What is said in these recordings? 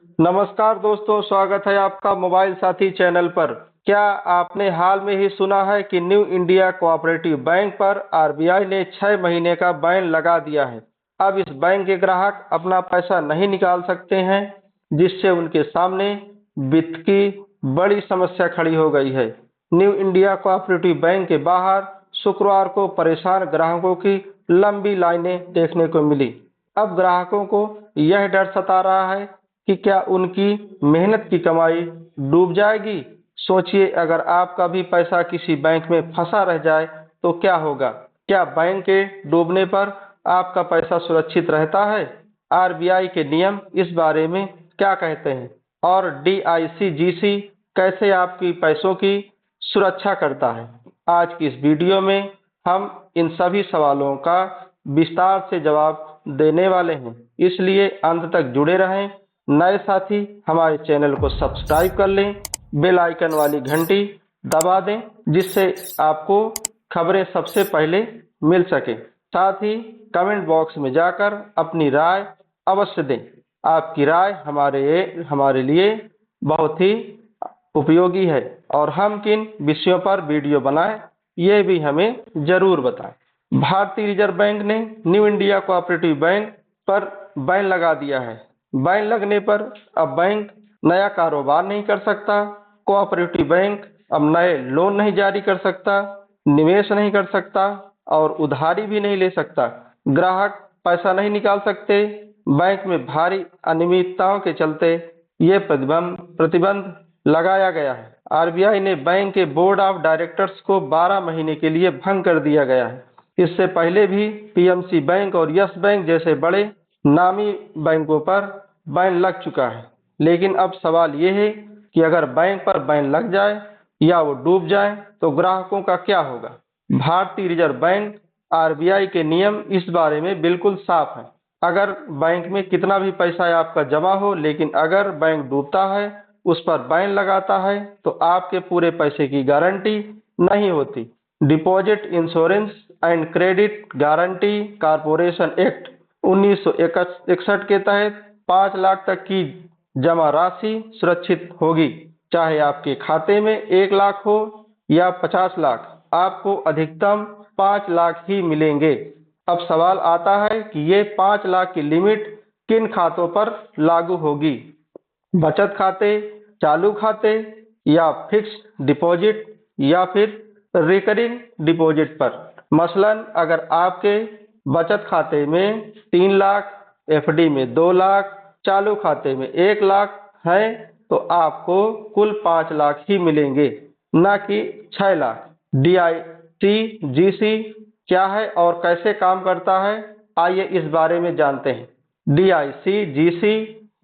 नमस्कार दोस्तों, स्वागत है आपका मोबाइल साथी चैनल पर। क्या आपने हाल में ही सुना है कि न्यू इंडिया कोऑपरेटिव बैंक पर आरबीआई ने 6 महीने का बैन लगा दिया है। अब इस बैंक के ग्राहक अपना पैसा नहीं निकाल सकते हैं, जिससे उनके सामने वित्त की बड़ी समस्या खड़ी हो गई है। न्यू इंडिया कोऑपरेटिव बैंक के बाहर शुक्रवार को परेशान ग्राहकों की लंबी लाइनें देखने को मिली। अब ग्राहकों को यह डर सता रहा है कि क्या उनकी मेहनत की कमाई डूब जाएगी। सोचिए, अगर आपका भी पैसा किसी बैंक में फंसा रह जाए तो क्या होगा। क्या बैंक के डूबने पर आपका पैसा सुरक्षित रहता है? आरबीआई के नियम इस बारे में क्या कहते हैं और डीआईसीजीसी कैसे आपकी पैसों की सुरक्षा करता है? आज की इस वीडियो में हम इन सभी सवालों का विस्तार से जवाब देने वाले हैं, इसलिए अंत तक जुड़े रहें। नए साथी हमारे चैनल को सब्सक्राइब कर लें, बेल आइकन वाली घंटी दबा दें, जिससे आपको खबरें सबसे पहले मिल सके। साथ ही कमेंट बॉक्स में जाकर अपनी राय अवश्य दें। आपकी राय हमारे लिए बहुत ही उपयोगी है और हम किन विषयों पर वीडियो बनाएं, ये भी हमें जरूर बताएं। भारतीय रिजर्व बैंक ने न्यू इंडिया कोऑपरेटिव बैंक पर बैन लगा दिया है। बैन लगने पर अब बैंक नया कारोबार नहीं कर सकता। कोऑपरेटिव बैंक अब नए लोन नहीं जारी कर सकता, निवेश नहीं कर सकता और उधारी भी नहीं ले सकता। ग्राहक पैसा नहीं निकाल सकते। बैंक में भारी अनियमितताओं के चलते ये प्रतिबंध लगाया गया है। आरबीआई ने बैंक के बोर्ड ऑफ डायरेक्टर्स को 12 महीने के लिए भंग कर दिया गया है। इससे पहले भी पीएमसी बैंक और यस बैंक जैसे बड़े नामी बैंकों पर बैन लग चुका है, लेकिन अब सवाल ये है कि अगर बैंक पर बैन लग जाए या वो डूब जाए तो ग्राहकों का क्या होगा। भारतीय रिजर्व बैंक आरबीआई के नियम इस बारे में बिल्कुल साफ है। अगर बैंक में कितना भी पैसा आपका जमा हो, लेकिन अगर बैंक डूबता है, उस पर बैन लगाता है, तो आपके पूरे पैसे की गारंटी नहीं होती। Deposit insurance and credit guarantee corporation act 1961 के तहत 5 लाख तक की जमा राशि सुरक्षित होगी। चाहे आपके खाते में 1 लाख हो या 50 लाख, आपको अधिकतम 5 लाख ही मिलेंगे। अब सवाल आता है कि ये 5 लाख की लिमिट किन खातों पर लागू होगी। बचत खाते, चालू खाते या फिक्स्ड डिपॉजिट या फिर रिकरिंग डिपॉजिट पर। मसलन अगर आपके बचत खाते में 3 लाख, एफडी में 2 लाख, चालू खाते में 1 लाख है, तो आपको कुल 5 लाख ही मिलेंगे, न कि 6 लाख। डीआईसीजीसी क्या है और कैसे काम करता है, आइए इस बारे में जानते हैं। डीआईसीजीसी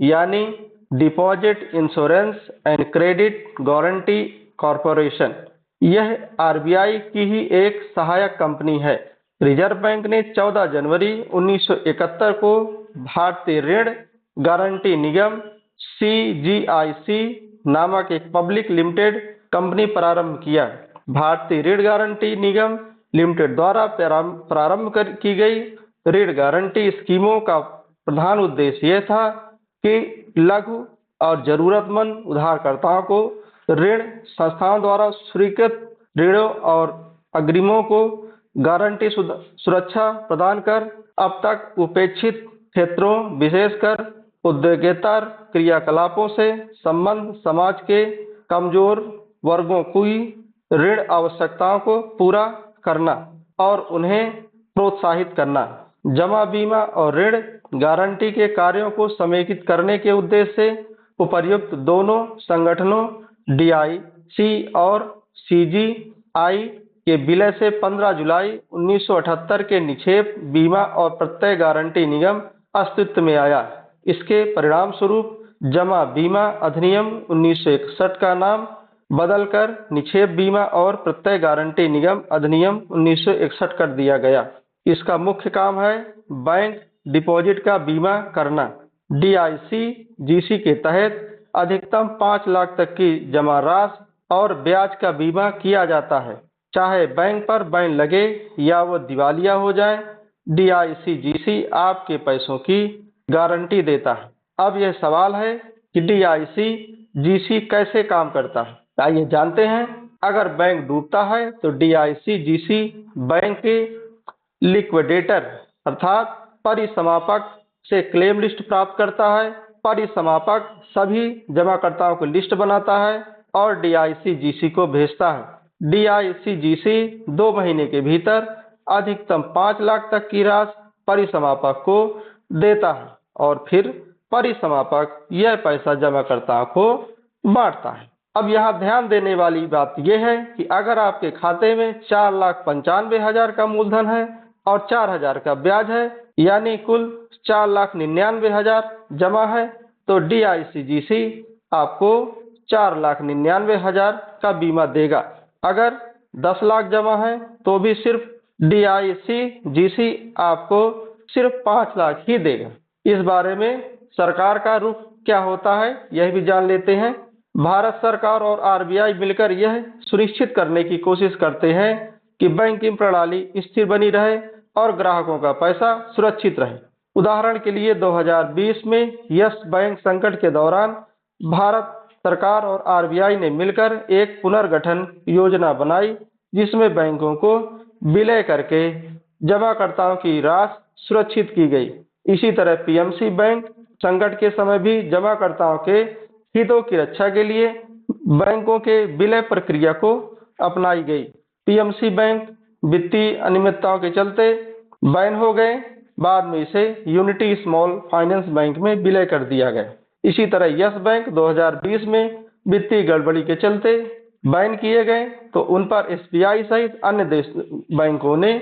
यानी deposit insurance and credit guarantee corporation, यह आरबीआई की ही एक सहायक कंपनी है। रिजर्व बैंक ने 14 जनवरी 1971 को भारतीय ऋण गारंटी निगम सीजीआईसी नामक एक पब्लिक लिमिटेड कंपनी प्रारंभ किया। भारतीय ऋण गारंटी निगम लिमिटेड द्वारा प्रारंभ की गई ऋण गारंटी स्कीमों का प्रधान उद्देश्य यह था कि लघु और जरूरतमंद उधारकर्ताओं को ऋण संस्थाओं द्वारा स्वीकृत ऋणों और अग्रिमों को गारंटी सुरक्षा प्रदान कर अब तक उपेक्षित क्षेत्रों, विशेषकर उद्योगेतर क्रियाकलापों से संबंध समाज के कमजोर वर्गों की ऋण आवश्यकताओं को पूरा करना और उन्हें प्रोत्साहित करना। जमा, बीमा और ऋण गारंटी के कार्यों को समेकित करने के उद्देश्य से उपर्युक्त दोनों संगठनों डीआईसी और सीजीआई के विलय से 15 जुलाई 1978 के निक्षेप, बीमा और प्रत्यय गारंटी निगम अस्तित्व में आया। इसके परिणाम स्वरूप जमा बीमा अधिनियम 1961 का नाम बदलकर निक्षेप बीमा और प्रत्यय गारंटी निगम अधिनियम 1961 कर दिया गया। इसका मुख्य काम है बैंक डिपॉजिट का बीमा करना। डीआईसीजीसी के तहत अधिकतम 5 लाख तक की जमा राशि और ब्याज का बीमा किया जाता है, चाहे बैंक पर बैन लगे या वो दिवालिया हो जाए। डीआईसीजीसी आपके पैसों की गारंटी देता है। अब यह सवाल है कि DICGC कैसे काम करता है। आइए जानते हैं। अगर बैंक डूबता है तो DICGC बैंक के लिक्विडेटर अर्थात परिसमापक से क्लेम लिस्ट प्राप्त करता है। परिसमापक सभी जमाकर्ताओं की लिस्ट बनाता है और DICGC को भेजता है। DICGC 2 महीने के भीतर अधिकतम 5 लाख तक की राशि परिसमापक को देता है और फिर परिसमापक यह पैसा जमाकर्ताओं को बांटता है। अब यहाँ ध्यान देने वाली बात यह है कि अगर आपके खाते में 4,95,000 का मूलधन है और 4,000 का ब्याज है, यानी कुल 4,99,000 जमा है, तो DICGC आपको 4,99,000 का बीमा देगा। अगर 10 लाख जमा है तो भी सिर्फ DICGC आपको सिर्फ 5 लाख ही देगा। इस बारे में सरकार का रुख क्या होता है यह भी जान लेते हैं। भारत सरकार और RBI मिलकर यह सुनिश्चित करने की कोशिश करते हैं कि बैंकिंग प्रणाली स्थिर बनी रहे और ग्राहकों का पैसा सुरक्षित रहे। उदाहरण के लिए 2020 में यस बैंक संकट के दौरान भारत सरकार और RBI ने मिलकर एक पुनर्गठन योजना बनाई, जिसमें बैंकों को विलय करके जमाकर्ताओं की राशि सुरक्षित की गई। इसी तरह PMC बैंक संकट के समय भी जमाकर्ताओं के हितों की रक्षा के लिए बैंकों के विलय प्रक्रिया को अपनाई गई। PMC बैंक वित्तीय अनियमितताओं के चलते बैन हो गए, बाद में इसे यूनिटी स्मॉल फाइनेंस बैंक में विलय कर दिया गया। इसी तरह यस बैंक 2020 में वित्तीय गड़बड़ी के चलते बैन किए गए, तो उन पर SBI सहित अन्य देश बैंकों ने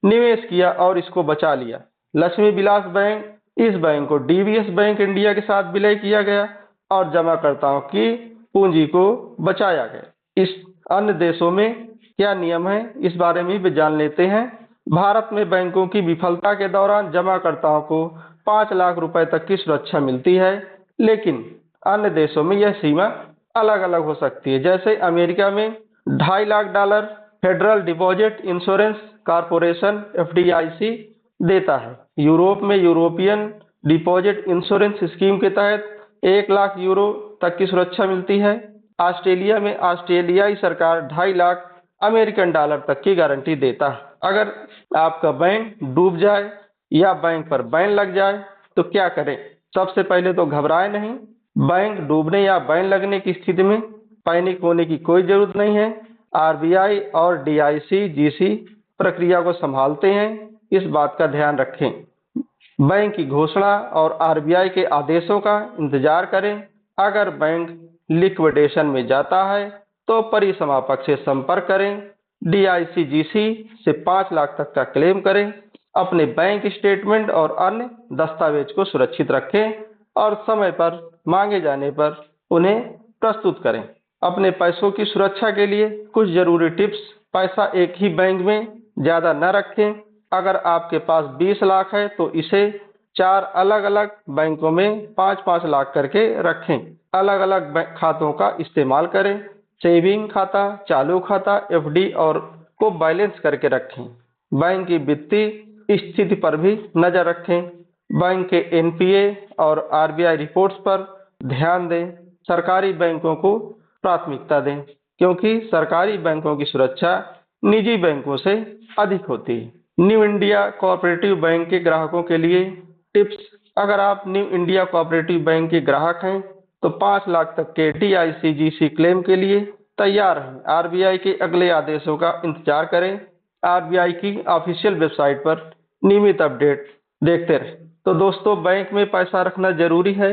निवेश किया और इसको बचा लिया। लक्ष्मी विलास बैंक, इस बैंक को DBS बैंक इंडिया के साथ विलय किया गया और जमाकर्ताओं की पूंजी को बचाया गया। इस अन्य देशों में क्या नियम है इस बारे में भी जान लेते हैं। भारत में बैंकों की विफलता के दौरान जमाकर्ताओं को 5 लाख रुपए तक की सुरक्षा मिलती है, लेकिन अन्य देशों में यह सीमा अलग अलग हो सकती है। जैसे अमेरिका में $2.5 lakh federal deposit insurance corporation FDIC देता है। यूरोप में यूरोपियन डिपॉजिट इंश्योरेंस स्कीम के तहत 1 लाख यूरो तक की सुरक्षा मिलती है। ऑस्ट्रेलिया में ऑस्ट्रेलियाई सरकार $2.5 लाख अमेरिकन डॉलर तक की गारंटी देता है। अगर आपका बैंक डूब जाए या बैंक पर बैन लग जाए तो क्या करें? सबसे पहले तो घबराए नहीं। बैंक डूबने या बैन लगने की स्थिति में पैनिक होने की कोई जरूरत नहीं है। RBI और DICGC प्रक्रिया को संभालते हैं, इस बात का ध्यान रखें। बैंक की घोषणा और RBI के आदेशों का इंतजार करें। अगर बैंक लिक्विडेशन में जाता है तो परिसमापक से संपर्क करें। DICGC से 5 लाख तक का क्लेम करें। अपने बैंक स्टेटमेंट और अन्य दस्तावेज को सुरक्षित रखें और समय पर मांगे जाने पर उन्हें प्रस्तुत करें। अपने पैसों की सुरक्षा के लिए कुछ जरूरी टिप्स। पैसा एक ही बैंक में ज्यादा न रखें। अगर आपके पास 20 लाख है तो इसे 4 अलग अलग बैंकों में 5-5 लाख करके रखें। अलग अलग खातों का इस्तेमाल करें। सेविंग खाता, चालू खाता, FD और को बैलेंस करके रखें। बैंक की वित्तीय स्थिति पर भी नजर रखें। बैंक के NPA और RBI रिपोर्ट्स पर ध्यान दें। सरकारी बैंकों को प्राथमिकता दें, क्योंकि सरकारी बैंकों की सुरक्षा निजी बैंकों से अधिक होती है। न्यू इंडिया कोऑपरेटिव बैंक के ग्राहकों के लिए टिप्स। अगर आप न्यू इंडिया कोऑपरेटिव बैंक के ग्राहक हैं तो 5 लाख तक के DICGC क्लेम के लिए तैयार हैं। RBI के अगले आदेशों का इंतजार करें। RBI की ऑफिशियल वेबसाइट पर नियमित अपडेट देखते रहें। तो दोस्तों, बैंक में पैसा रखना जरूरी है,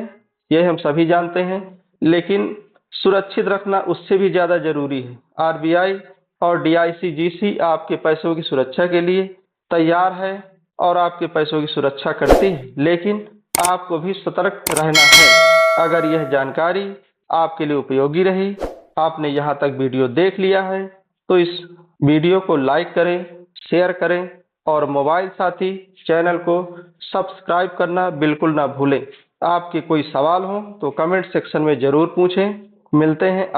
यह हम सभी जानते हैं, लेकिन सुरक्षित रखना उससे भी ज्यादा जरूरी है। RBI और DICGC आपके पैसों की सुरक्षा के लिए तैयार है और आपके पैसों की सुरक्षा करती है, लेकिन आपको भी सतर्क रहना है। अगर यह जानकारी आपके लिए उपयोगी रही, आपने यहाँ तक वीडियो देख लिया है, तो इस वीडियो को लाइक करें, शेयर करें और मोबाइल साथी चैनल को सब्सक्राइब करना बिल्कुल ना भूलें। आपके कोई सवाल हो तो कमेंट सेक्शन में जरूर पूछें। मिलते हैं